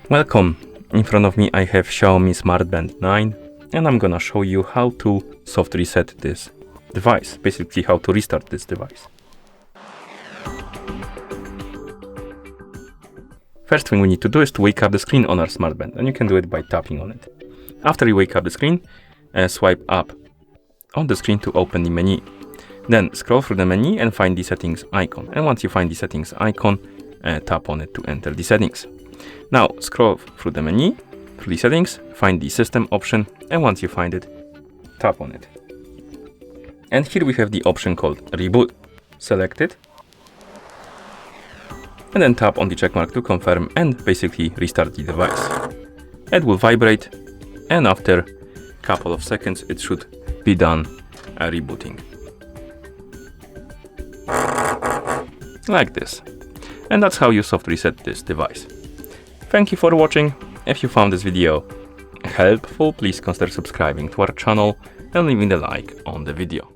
Welcome! In front of me I have Xiaomi Smart Band 9 and I'm gonna show you how to soft reset this device, basically how to restart this device. First thing we need to do is to wake up the screen on our Smart Band, and you can do it by tapping on it. After you wake up the screen, swipe up on the screen to open the menu. Then scroll through the menu and find the settings icon, and once you find the settings icon, tap on it to enter the settings. Now scroll through the menu, through the settings, find the system option, and once you find it, tap on it. And here we have the option called reboot. Select it, and then tap on the checkmark to confirm and basically restart the device. It will vibrate, and after a couple of seconds it should be done rebooting. Like this. And that's how you soft reset this device. Thank you for watching. If you found this video helpful, please consider subscribing to our channel and leaving a like on the video.